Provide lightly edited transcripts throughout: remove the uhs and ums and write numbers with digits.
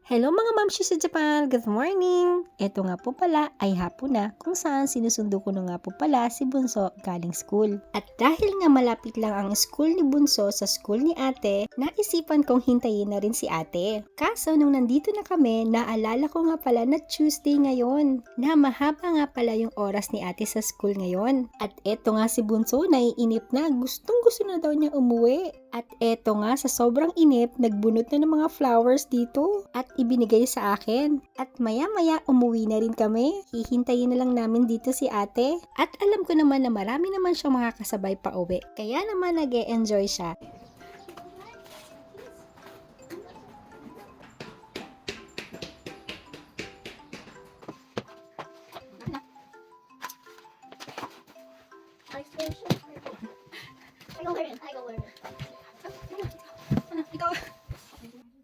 Hello mga mamshi sa Japan! Good morning! Ito nga po pala ay hapon na kung saan sinusundo ko na nga po pala si Bunso galing school. At dahil nga malapit lang ang school ni Bunso sa school ni ate, naisipan kong hintayin na rin si ate. Kaso nung nandito na kami, naalala ko nga pala na Tuesday ngayon, na mahaba nga pala yung oras ni ate sa school ngayon. At eto nga si Bunso, naiinip na, gustong gusto na daw niya umuwi. At eto nga, sa sobrang inip, nagbunot na ng mga flowers dito at ibinigay sa akin. At maya-maya, umuwi na rin kami. Hihintayin na lang namin dito si ate. At alam ko naman na marami naman siyang makakasabay pa uwi. Kaya naman nag-e-enjoy siya.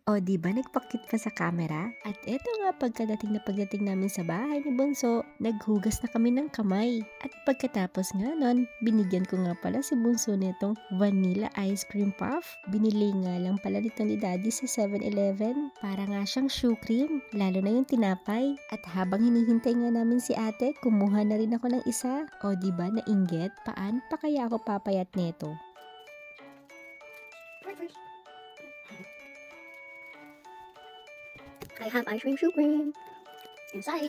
O di ba nagpakit pa sa camera? At eto nga pagdating namin sa bahay ni Bunso, naghugas na kami ng kamay. At pagkatapos nga nun, binigyan ko nga pala si Bunso nitong vanilla ice cream puff. Binili nga lang pala nito ni Daddy sa 7-Eleven. Para nga siyang shoe cream, lalo na yung tinapay. At habang hinihintay nga namin si ate, kumuha na rin ako ng isa. O di ba nainggit? Paan pa kaya ako papayat nito? I have ice cream, shoe cream inside.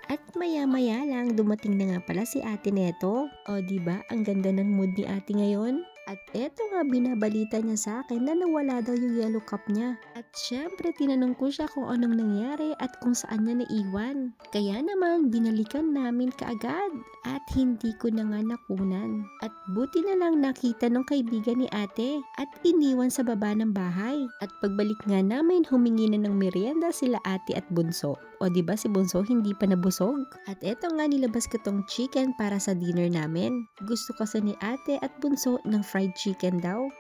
At maya-maya lang dumating na nga pala si ate neto. O di ba ang ganda ng mood ni ate ngayon? At eto nga binabalita niya sa akin na nawala daw yung yellow cup niya. At syempre tinanong ko siya kung anong nangyari at kung saan niya naiwan. Kaya naman binalikan namin kaagad at hindi ko na nga nakunan. At buti na lang nakita ng kaibigan ni ate at iniwan sa baba ng bahay. At pagbalik nga namin humingi na ng merienda sila ate at Bunso. O di ba si Bunso hindi pa nabusog? At eto nga nilabas ko tong chicken para sa dinner namin. Gusto kasi ni ate at Bunso ng fried chicken daw.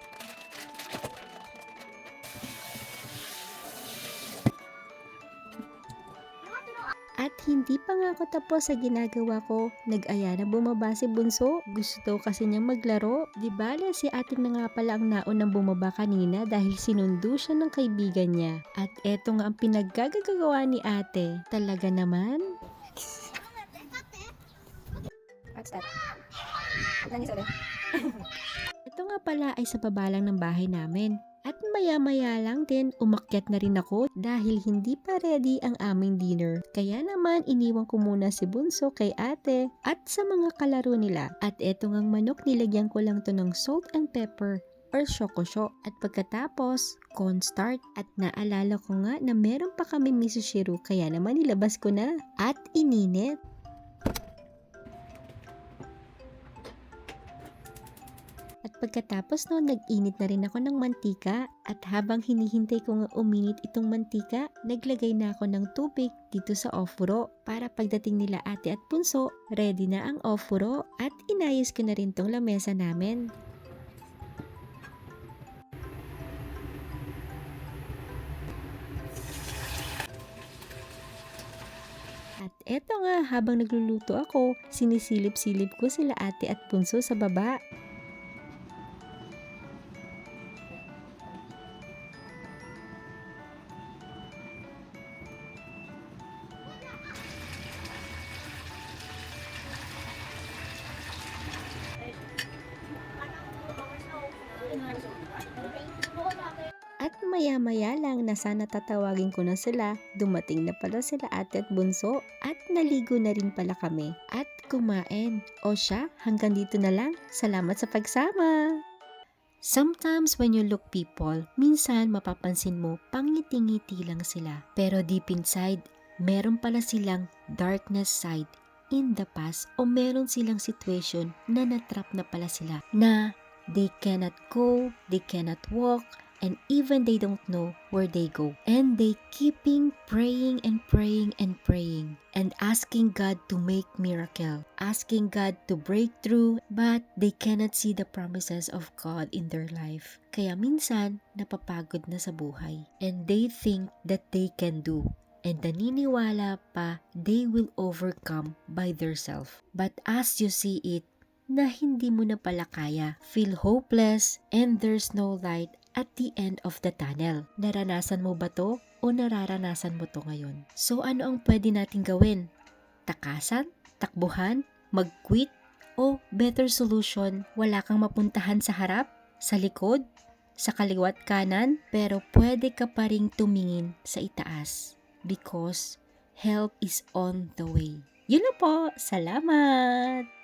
At hindi pa nga ako tapos sa ginagawa ko, nag-aya na bumaba si Bunso. Gusto daw kasi niya maglaro. Di bale si ate na nga pala ang naunang bumaba kanina dahil sinundo siya ng kaibigan niya. At eto nga ang pinaggagawa ni ate. Talaga naman? What's that? Nangis ulit. Ito nga pala ay sa baba lang ng bahay namin. At maya-maya lang din umakyat na rin ako dahil hindi pa ready ang aming dinner. Kaya naman iniwan ko muna si Bunso kay ate at sa mga kalaro nila. At eto ngang manok nilagyan ko lang to ng salt and pepper or shokosho. At pagkatapos, cornstarch. At naalala ko nga na meron pa kami miso shiru kaya naman nilabas ko na at ininit. At pagkatapos noon, nag-init na rin ako ng mantika at habang hinihintay ko nga uminit itong mantika, naglagay na ako ng tubig dito sa ofuro para pagdating nila ate at Bunso, ready na ang ofuro at inayos ko na rin tong lamesa namin. At eto nga, habang nagluluto ako, sinisilip-silip ko sila ate at Bunso sa baba. At maya-maya lang na sana tatawagin ko na sila, dumating na pala sila ate at Bunso at naligo na rin pala kami at kumain. O siya, hanggang dito na lang. Salamat sa pagsama! Sometimes when you look people, minsan mapapansin mo pangiti-ngiti lang sila. Pero deep inside, meron pala silang darkness side in the past o meron silang situation na natrap na pala sila na they cannot go, they cannot walk, and even they don't know where they go. And they keeping praying and praying and praying and asking God to make miracle, asking God to break through, but they cannot see the promises of God in their life. Kaya minsan, napapagod na sa buhay. And they think that they can do. And naniniwala pa they will overcome by themselves. But as you see it, na hindi mo na pala kaya, feel hopeless, and there's no light at the end of the tunnel. Naranasan mo ba to o nararanasan mo to ngayon? So ano ang pwede nating gawin? Takasan? Takbuhan? Mag-quit? O better solution, wala kang mapuntahan sa harap? Sa likod? Sa kaliwat kanan? Pero pwede ka pa ring tumingin sa itaas because help is on the way. Yun na po. Salamat!